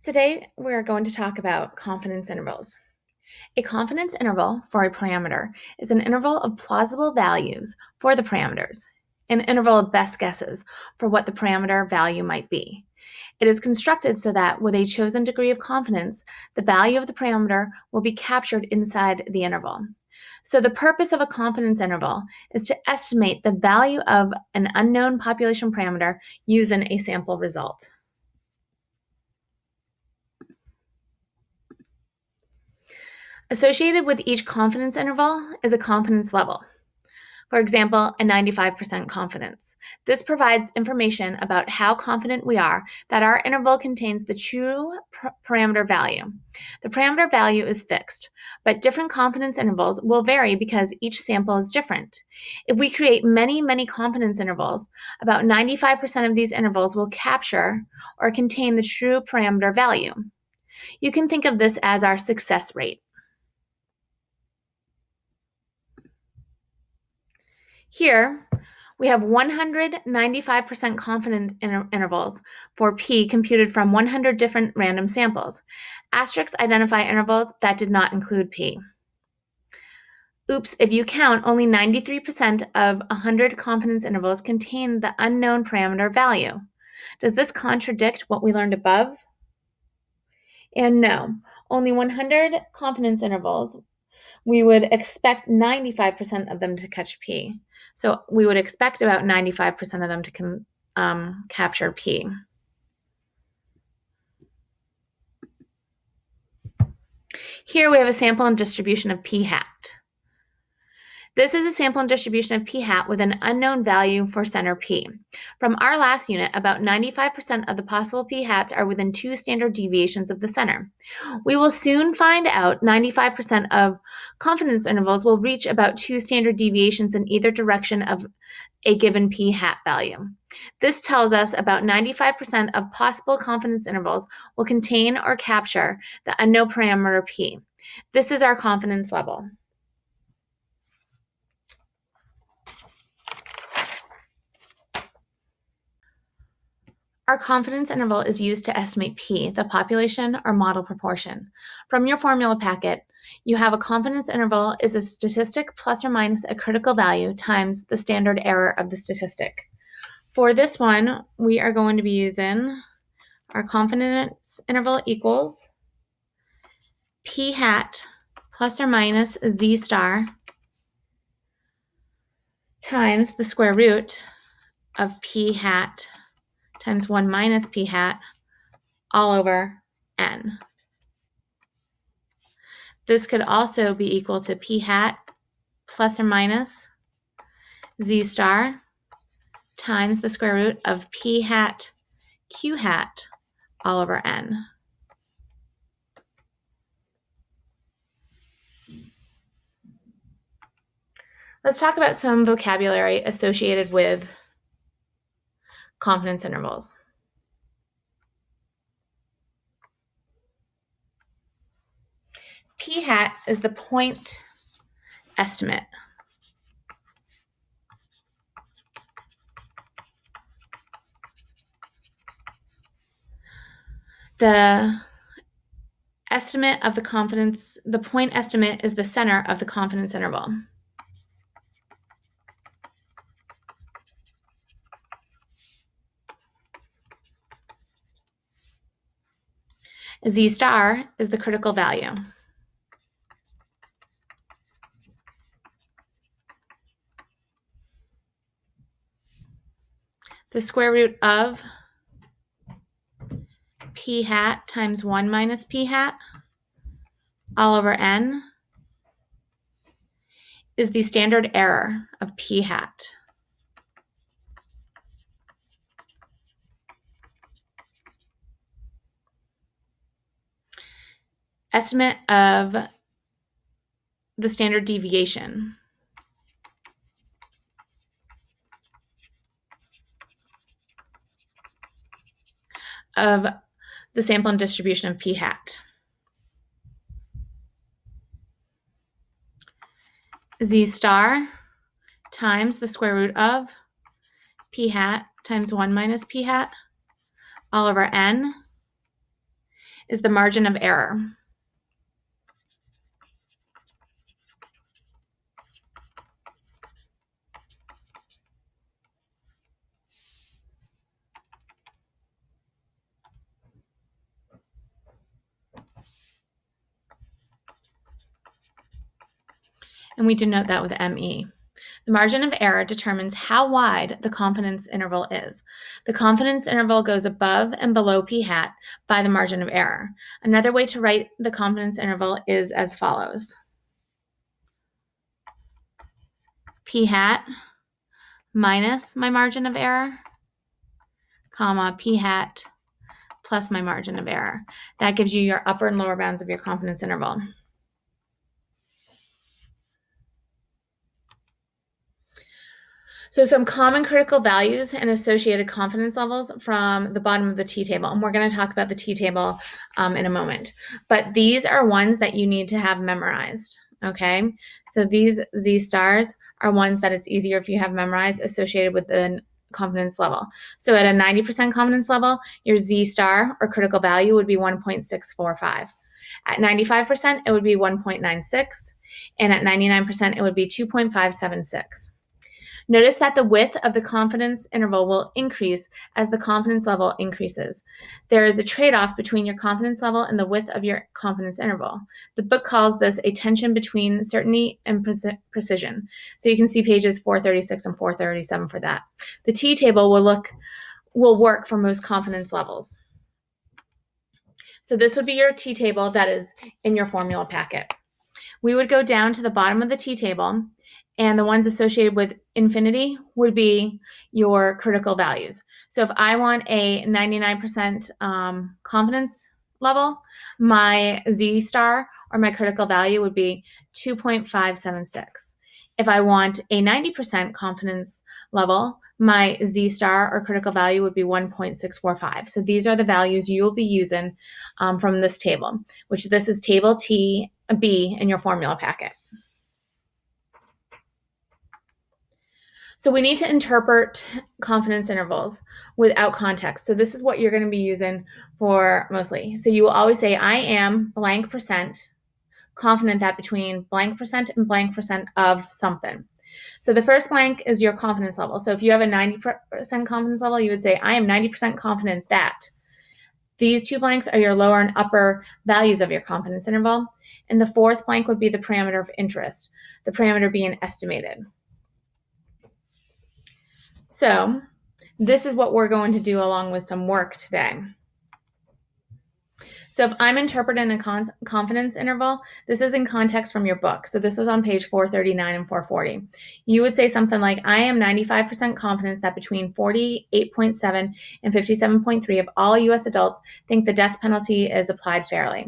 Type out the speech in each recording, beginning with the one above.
Today, we're going to talk about confidence intervals. A confidence interval for a parameter is an interval of plausible values for the parameters, an interval of best guesses for what the parameter value might be. It is constructed so that with a chosen degree of confidence, the value of the parameter will be captured inside the interval. So the purpose of a confidence interval is to estimate the value of an unknown population parameter using a sample result. Associated with each confidence interval is a confidence level. For example, a 95% confidence. This provides information about how confident we are that our interval contains the true parameter value. The parameter value is fixed, but different confidence intervals will vary because each sample is different. If we create many confidence intervals, about 95% of these intervals will capture or contain the true parameter value. You can think of this as our success rate. Here, we have 195% confidence intervals for P computed from 100 different random samples. Asterisks identify intervals that did not include P. Oops, if you count, only 93% of 100 confidence intervals contain the unknown parameter value. Does this contradict what we learned above? And no, only 100 confidence intervals, we would expect 95% of them to catch P. So we would expect about 95% of them to capture P. Here we have a sample and distribution of P hat. This is a sample and distribution of P hat with an unknown value for center P. From our last unit, about 95% of the possible P hats are within 2 standard deviations of the center. We will soon find out 95% of confidence intervals will reach about 2 standard deviations in either direction of a given P hat value. This tells us about 95% of possible confidence intervals will contain or capture the unknown parameter P. This is our confidence level. Our confidence interval is used to estimate P, the population or model proportion. From your formula packet, you have a confidence interval is a statistic plus or minus a critical value times the standard error of the statistic. For this one, we are going to be using our confidence interval equals P hat plus or minus Z star times the square root of P hat times 1 minus P hat all over N. This could also be equal to P hat plus or minus Z star times the square root of P hat Q hat all over N. Let's talk about some vocabulary associated with confidence intervals. P hat is the point estimate. The estimate of the confidence, the point estimate is the center of the confidence interval. Z star is the critical value. The square root of P hat times 1 minus P hat all over N is the standard error of P hat. Estimate of the standard deviation. Of the sample and distribution of P hat. Z star times the square root of P hat times 1 minus P hat all over N is the margin of error. And we denote that with ME. The margin of error determines how wide the confidence interval is. The confidence interval goes above and below p hat by the margin of error. Another way to write the confidence interval is as follows. P hat minus my margin of error, comma, p hat plus my margin of error. That gives you your upper and lower bounds of your confidence interval. So some common critical values and associated confidence levels from the bottom of the T-table. And we're going to talk about the T-table in a moment. But these are ones that you need to have memorized, okay? So these Z stars are ones that it's easier if you have memorized associated with the confidence level. So at a 90% confidence level, your Z star or critical value would be 1.645. At 95%, it would be 1.96. And at 99%, it would be 2.576. Notice that the width of the confidence interval will increase as the confidence level increases. There is a trade-off between your confidence level and the width of your confidence interval. The book calls this a tension between certainty and precision. So you can see pages 436 and 437 for that. The T-table will work for most confidence levels. So this would be your T-table that is in your formula packet. We would go down to the bottom of the T-table, and the ones associated with infinity would be your critical values. So if I want a 99% confidence level, my Z star or my critical value would be 2.576. If I want a 90% confidence level, my Z star or critical value would be 1.645. So these are the values you will be using from this table, which this is table T B in your formula packet. So we need to interpret confidence intervals without context. So this is what you're going to be using for mostly. So you will always say, I am blank percent confident that between blank percent and blank percent of something. So the first blank is your confidence level. So if you have a 90% confidence level, you would say, I am 90% confident that. These two blanks are your lower and upper values of your confidence interval. And the fourth blank would be the parameter of interest, the parameter being estimated. So this is what we're going to do along with some work today. So if I'm interpreting a confidence interval, this is in context from your book. So this was on page 439 and 440. You would say something like, I am 95% confident that between 48.7 and 57.3 of all U.S. adults think the death penalty is applied fairly.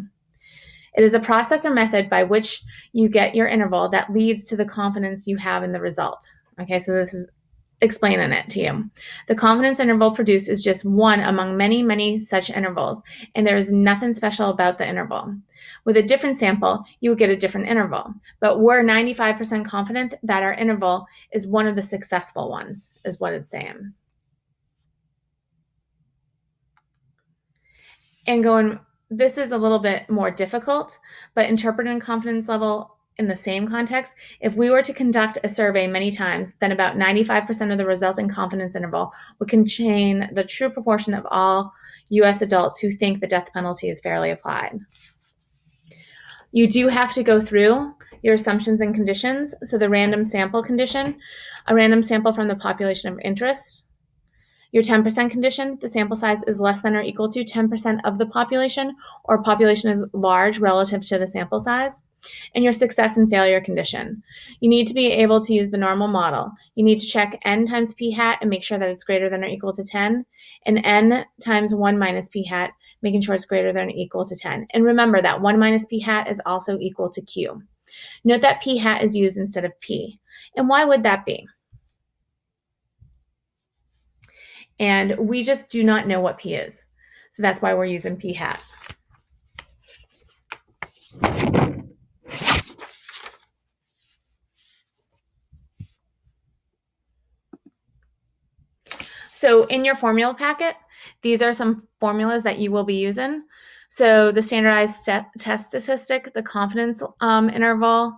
It is a process or method by which you get your interval that leads to the confidence you have in the result. Okay, so this is explaining it to you. The confidence interval produced is just one among many, many such intervals, and there is nothing special about the interval. With a different sample, you would get a different interval, but we're 95% confident that our interval is one of the successful ones, is what it's saying. And this is a little bit more difficult, but interpreting confidence level in the same context, if we were to conduct a survey many times, then about 95% of the resulting confidence interval would contain the true proportion of all U.S. adults who think the death penalty is fairly applied. You do have to go through your assumptions and conditions. So the random sample condition, a random sample from the population of interest. Your 10% condition, the sample size is less than or equal to 10% of the population, or population is large relative to the sample size. And your success and failure condition. You need to be able to use the normal model. You need to check n times p hat and make sure that it's greater than or equal to 10, and n times 1 minus p hat, making sure it's greater than or equal to 10. And remember that 1 minus p hat is also equal to q. Note that p hat is used instead of p. And why would that be? And we just do not know what p is. So that's why we're using p hat. So in your formula packet, These are some formulas that you will be using. So the standardized test statistic, the confidence interval,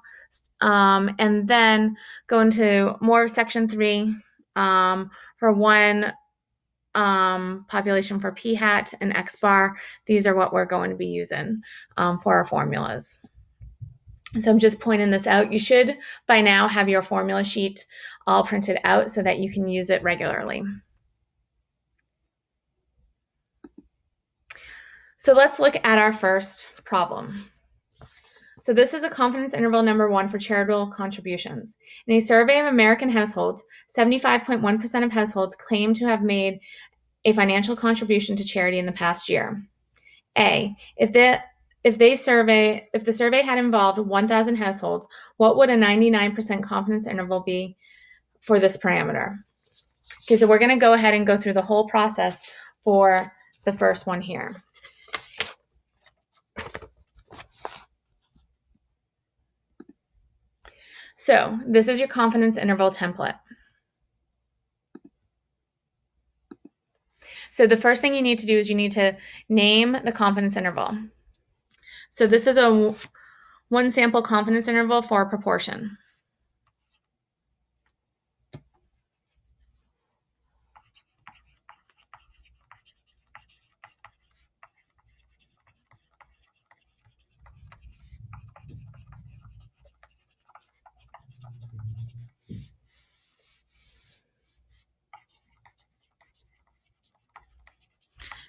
and then go into more of section 3 for one population for p-hat and x-bar. These are what we're going to be using for our formulas. So I'm just pointing this out. You should by now have your formula sheet all printed out so that you can use it regularly. So let's look at our first problem. So this is a confidence interval number 1 for charitable contributions. In a survey of American households, 75.1% of households claim to have made a financial contribution to charity in the past year. A, if the survey had involved 1,000 households, what would a 99% confidence interval be for this parameter? Okay, so we're going to go ahead and go through the whole process for the first one here. So this is your confidence interval template. So the first thing you need to do is you need to name the confidence interval. So this is a one sample confidence interval for a proportion.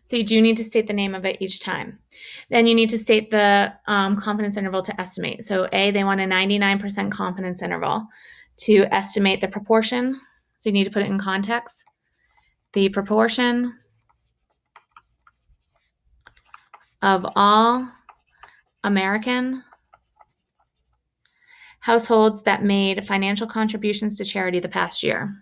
So you do need to state the name of it each time. Then you need to state the confidence interval to estimate. So A, they want a 99% confidence interval to estimate the proportion. So you need to put it in context. The proportion of all American households that made financial contributions to charity the past year.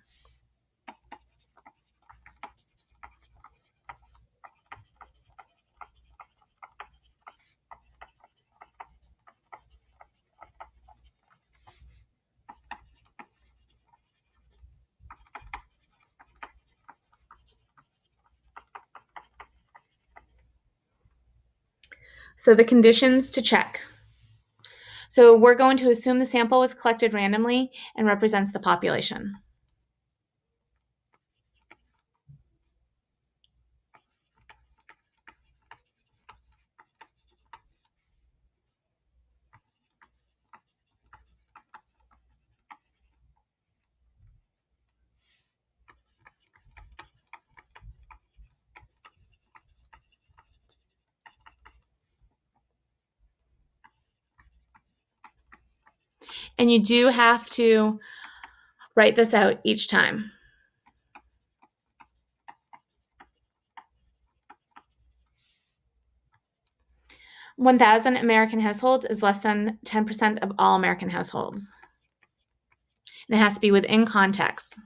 So the conditions to check. So we're going to assume the sample was collected randomly and represents the population. And you do have to write this out each time. (1,000) American households is less than 10% of all American households. And it has to be within context.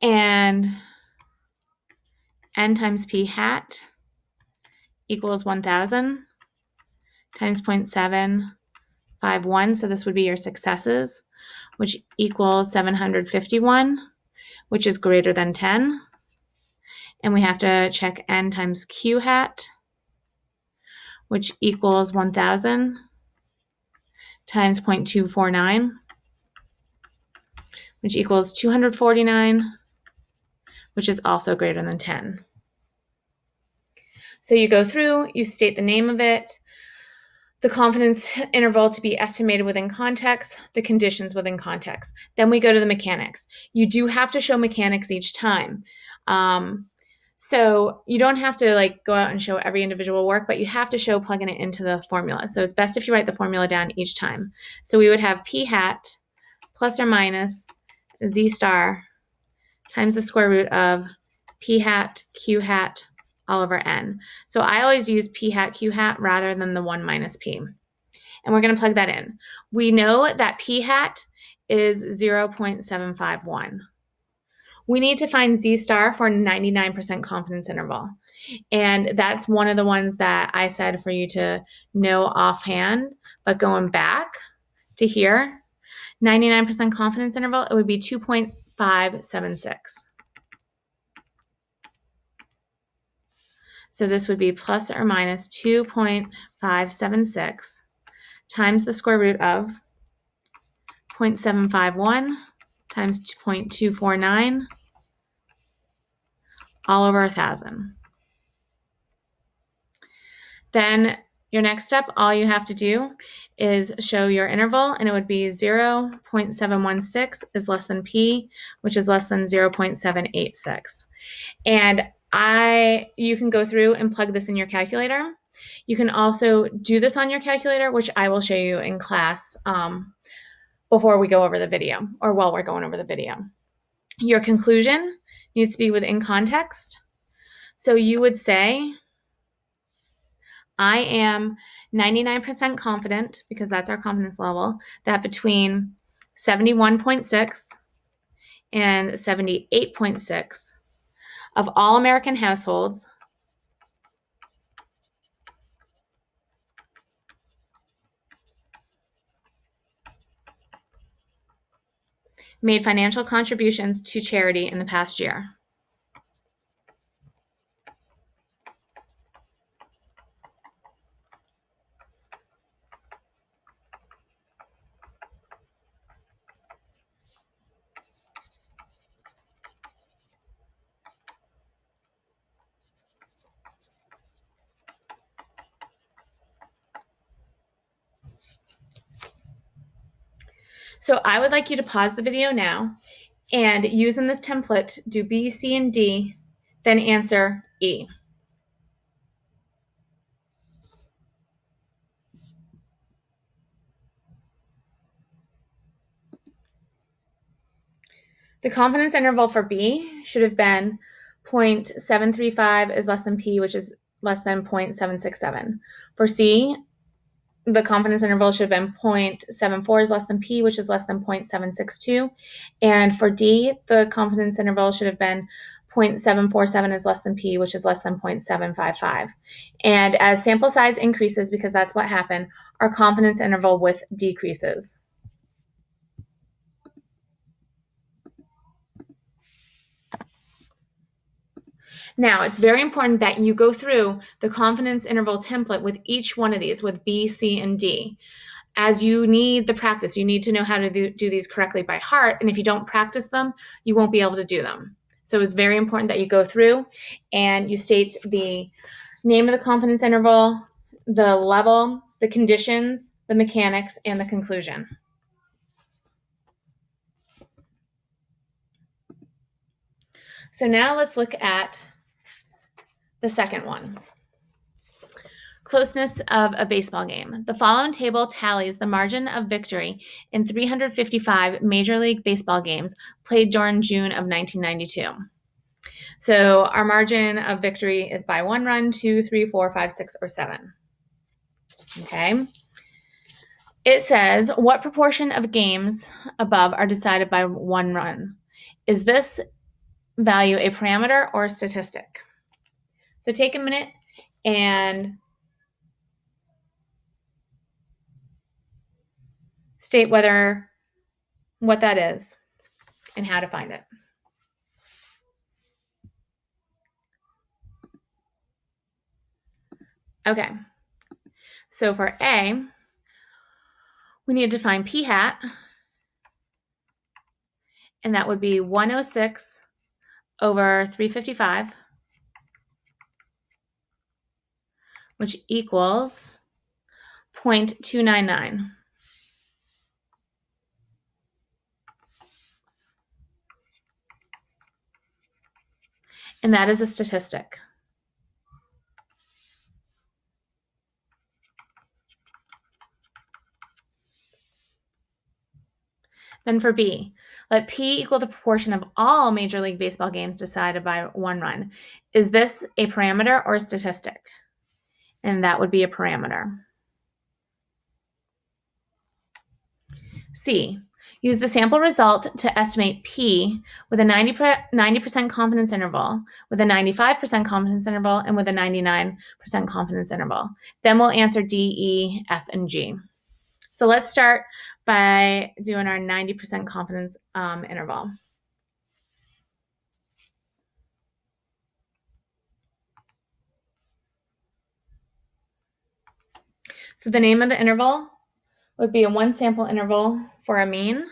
And n times p hat equals 1,000 times 0.751. So this would be your successes, which equals 751, which is greater than 10. And we have to check n times q hat, which equals 1,000 times 0.249, which equals 249, which is also greater than 10. So you go through, you state the name of it, the confidence interval to be estimated within context, the conditions within context. Then we go to the mechanics. You do have to show mechanics each time. So you don't have to go out and show every individual work, but you have to show plugging it into the formula. So it's best if you write the formula down each time. So we would have p hat plus or minus z star times the square root of p hat q hat all over n. So I always use p hat q hat rather than the 1 minus p. And we're going to plug that in. We know that p hat is 0.751. We need to find Z star for a 99% confidence interval. And that's one of the ones that I said for you to know offhand, but going back to here, 99% confidence interval, it would be 2.576. So this would be plus or minus 2.576 times the square root of 0.751 times 0.249 all over 1,000. Then your next step, all you have to do is show your interval, and it would be 0.716 is less than P, which is less than 0.786. And you can go through and plug this in your calculator. You can also do this on your calculator, which I will show you in class before we go over the video, or while we're going over the video. Your conclusion needs to be within context. So you would say, I am 99% confident, because that's our confidence level, that between 71.6 and 78.6 of all American households made financial contributions to charity in the past year. So I would like you to pause the video now and, using this template, do B, C, and D, then answer E. The confidence interval for B should have been 0.735 is less than P, which is less than 0.767. For C, the confidence interval should have been 0.74 is less than P, which is less than 0.762. And for D, the confidence interval should have been 0.747 is less than P, which is less than 0.755. And as sample size increases, because that's what happened, our confidence interval width decreases. Now, it's very important that you go through the confidence interval template with each one of these, with B, C, and D. As you need the practice, you need to know how to do these correctly by heart. And if you don't practice them, you won't be able to do them. So it's very important that you go through and you state the name of the confidence interval, the level, the conditions, the mechanics, and the conclusion. So now let's look at the second one. Closeness of a baseball game. The following table tallies the margin of victory in 355 Major League Baseball games played during June of 1992. So our margin of victory is by 1 run, 2, 3, 4, 5, 6, or 7. Okay. It says, what proportion of games above are decided by 1 run? Is this value a parameter or a statistic? So take a minute and state what that is and how to find it. Okay, so for A, we need to find P hat, and that would be 106 over 355, which equals 0.299. And that is a statistic. Then for B, let P equal the proportion of all Major League Baseball games decided by 1 run. Is this a parameter or a statistic? And that would be a parameter. C, Use the sample result to estimate P with a 90% confidence interval, with a 95% confidence interval, and with a 99% confidence interval. Then we'll answer D, E, F, and G. So let's start by doing our 90% confidence interval. So the name of the interval would be a one sample interval for a mean.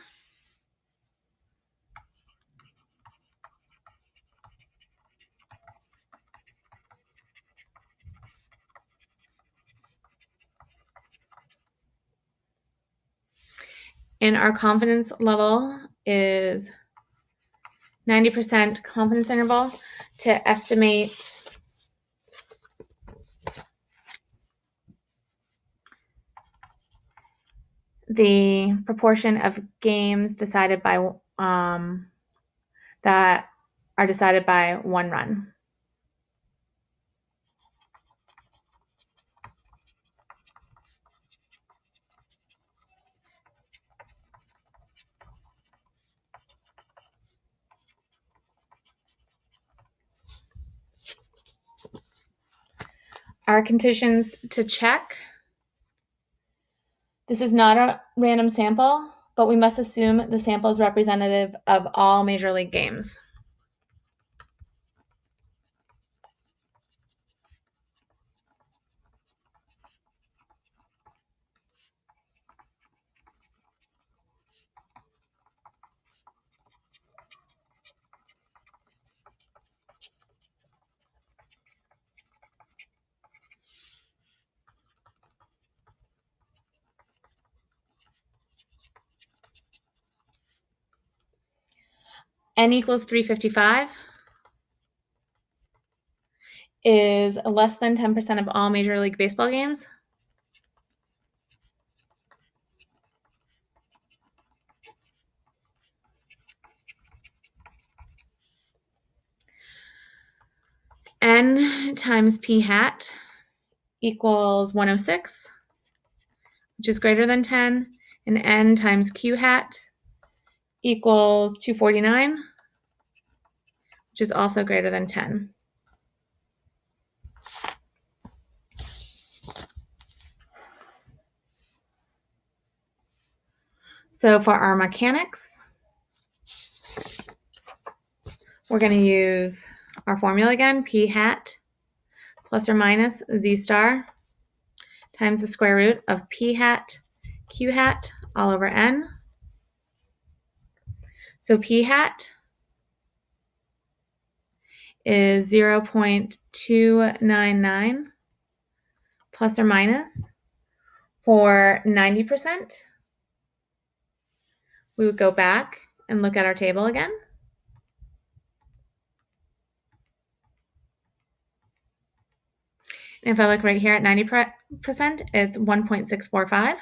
And our confidence level is 90% confidence interval to estimate the proportion of games decided by that are decided by one run. Our conditions to check. This is not a random sample, but we must assume the sample is representative of all Major League games. N equals 355 is less than 10% of all Major League Baseball games. N times P hat equals 106, which is greater than 10, and N times Q hat equals 249, which is also greater than 10. So for our mechanics, we're going to use our formula again, P hat plus or minus Z star times the square root of P hat Q hat all over N. So P hat is 0.299 plus or minus. For 90%, we would go back and look at our table again. And if I look right here at 90%, it's 1.645.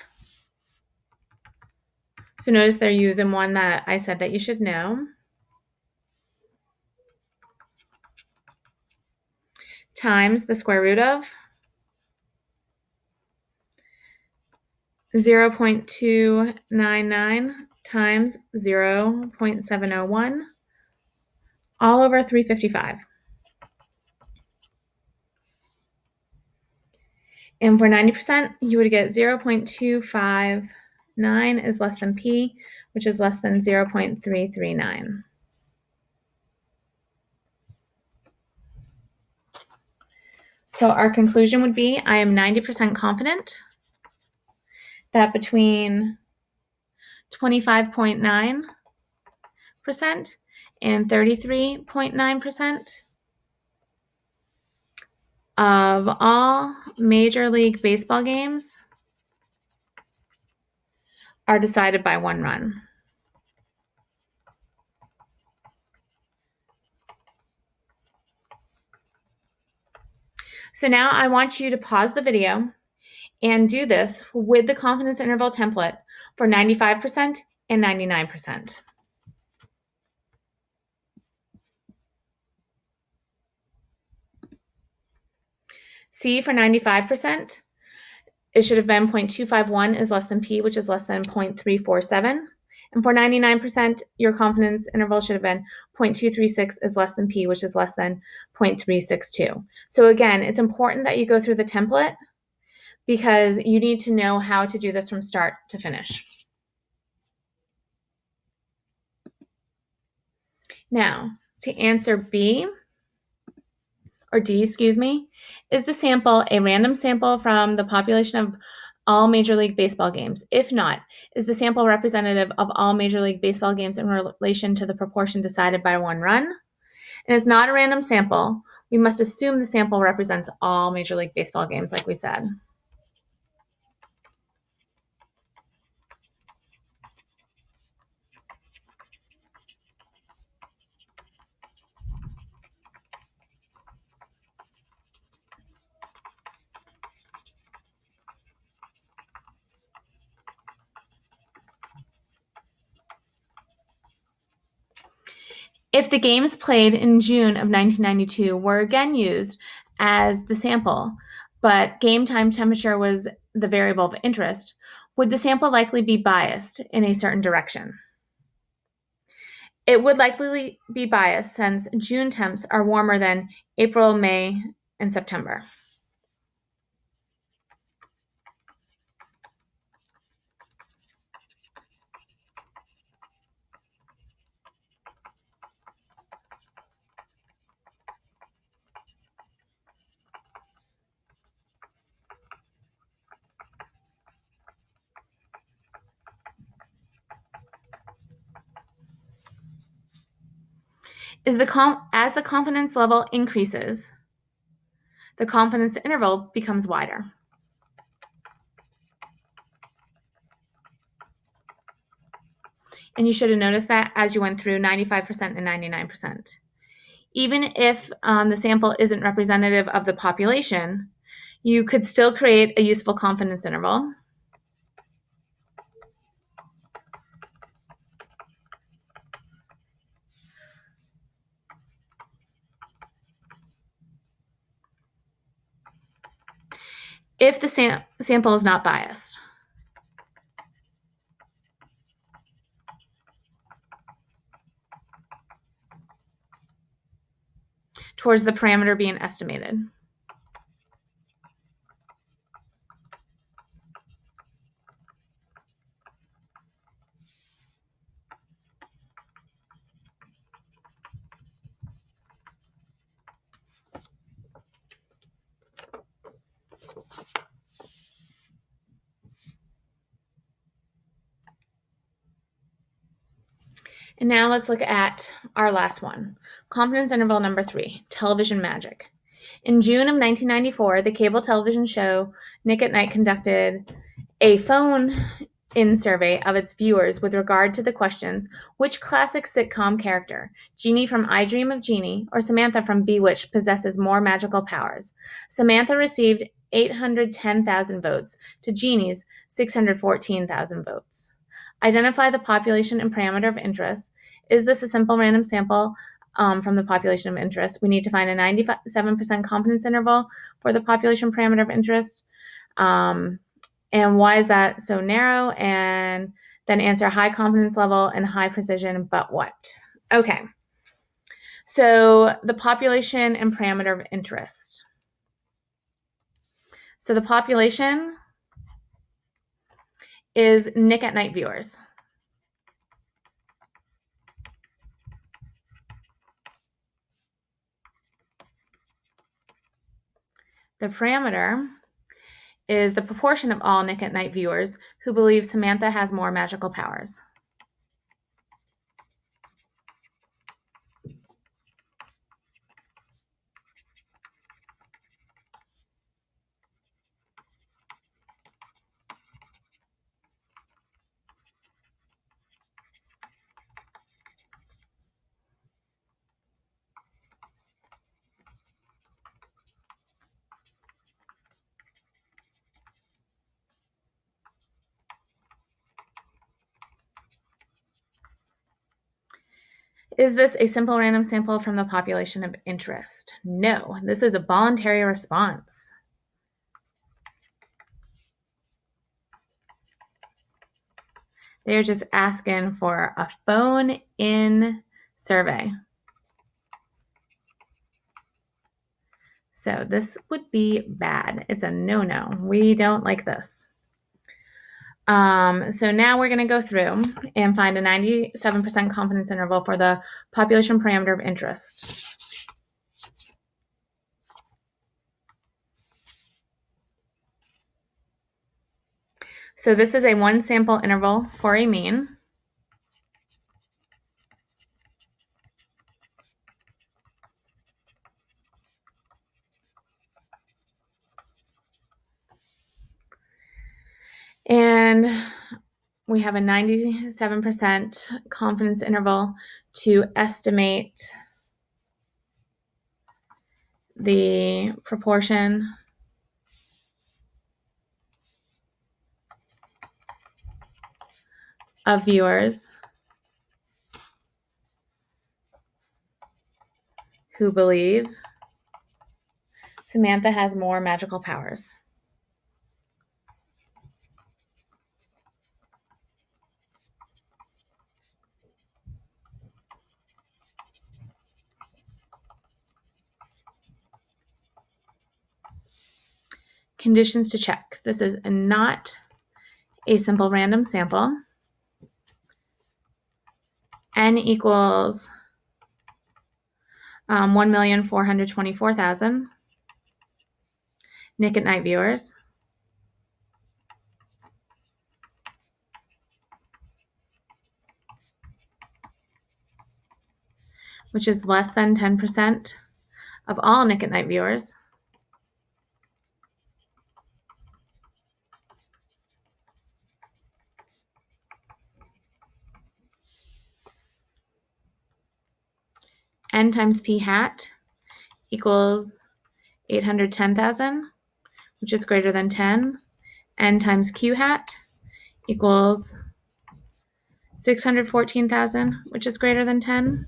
So notice they're using one that I said that you should know. Times the square root of 0.299 times 0.701 all over 355. And for 90%, you would get 0.259 is less than P, which is less than 0.339. So our conclusion would be, I am 90% confident that between 25.9% and 33.9% of all Major League Baseball games are decided by one run. So now I want you to pause the video and do this with the confidence interval template for 95% and 99%. C for 95%, it should have been 0.251 is less than P, which is less than 0.347. And for 99%, your confidence interval should have been 0.236 is less than P, which is less than 0.362. So again, it's important that you go through the template because you need to know how to do this from start to finish. Now, to answer B, or D, excuse me, is the sample a random sample from the population of all Major League Baseball games? If not, is the sample representative of all Major League Baseball games in relation to the proportion decided by one run? And it's not a random sample. We must assume the sample represents all Major League Baseball games, like we said. If the games played in June of 1992 were again used as the sample, but game time temperature was the variable of interest, would the sample likely be biased in a certain direction? It would likely be biased since June temps are warmer than April, May, and September. As the confidence level increases, the confidence interval becomes wider. And you should have noticed that as you went through 95% and 99%. Even if the sample isn't representative of the population, you could still create a useful confidence interval. If the sample is not biased. Towards the parameter being estimated. And now let's look at our last one, confidence interval number 3, television magic. In June of 1994, the cable television show Nick at Night conducted a phone-in survey of its viewers with regard to the questions, which classic sitcom character, Jeannie from I Dream of Jeannie or Samantha from Bewitched, possesses more magical powers? Samantha received 810,000 votes to Jeannie's 614,000 votes. Identify the population and parameter of interest. Is this a simple random sample from the population of interest? We need to find a 97% confidence interval for the population parameter of interest. And why is that so narrow? And then answer high confidence level and high precision, but what? Okay. So the population and parameter of interest. So the population is Nick at Night viewers. The parameter is the proportion of all Nick at Night viewers who believe Samantha has more magical powers. Is this a simple random sample from the population of interest? No, this is a voluntary response. They're just asking for a phone-in survey. So this would be bad. It's a no-no. We don't like this. So now we're going to go through and find a 97% confidence interval for the population parameter of interest. So this is a one sample interval for a mean. And we have a 97% confidence interval to estimate the proportion of viewers who believe Samantha has more magical powers. Conditions to check. This is not a simple random sample. N equals 1,424,000 Nick at Night viewers. Which is less than 10% of all Nick at Night viewers. N times P hat equals 810,000, which is greater than 10. N times Q hat equals 614,000, which is greater than 10.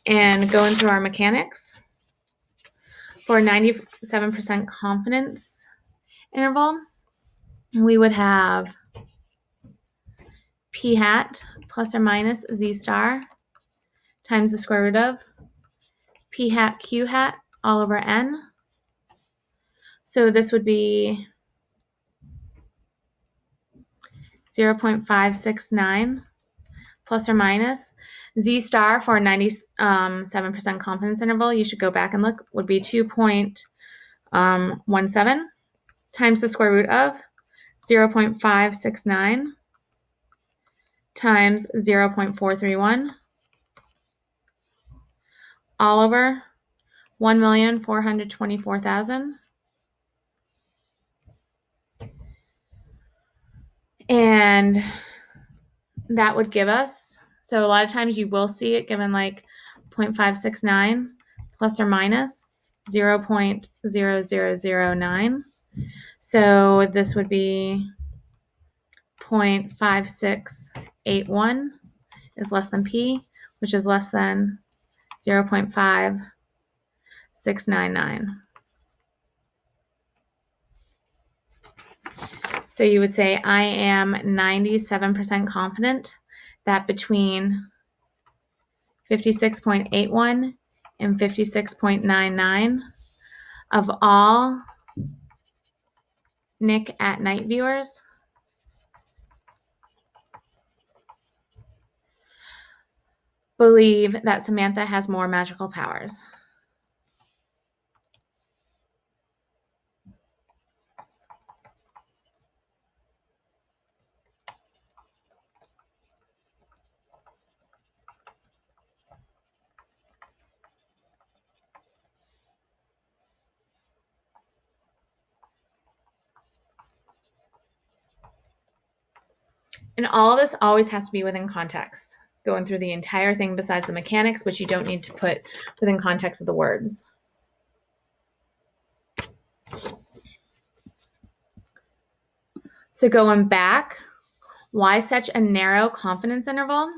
And going through our mechanics, for a 97% confidence interval, we would have P hat plus or minus Z star times the square root of P hat Q hat all over N. So this would be 0.569 plus or minus. Z star for a 97% confidence interval, you should go back and look, would be 2.17 times the square root of 0.569 times 0.431 all over 1,424,000. And that would give us, so a lot of times you will see it given like 0.569 plus or minus 0.0009. So this would be 0.5681 is less than P, which is less than 0.5699. So you would say, I am 97% confident that between 56.81 and 56.99 of all Nick at Night viewers believe that Samantha has more magical powers. And all of this always has to be within context, going through the entire thing besides the mechanics, which you don't need to put within context of the words. So going back, why such a narrow confidence interval?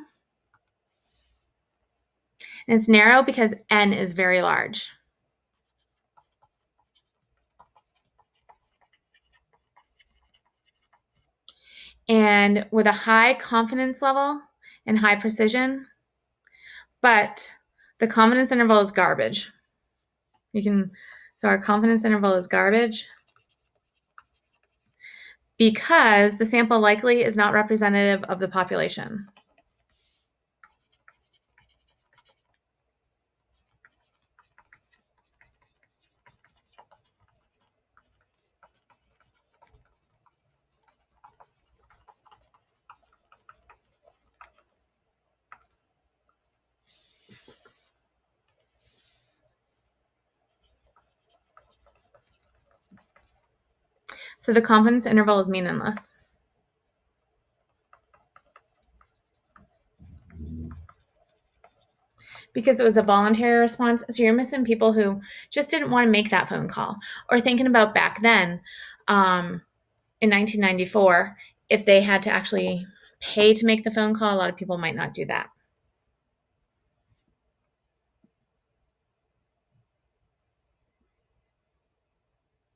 And it's narrow because N is very large. and with a high confidence level and high precision, but the confidence interval is garbage. So our confidence interval is garbage because the sample likely is not representative of the population. So the confidence interval is meaningless. Because it was a voluntary response. So you're missing people who just didn't want to make that phone call. Or thinking about back then, in 1994, if they had to actually pay to make the phone call, a lot of people might not do that.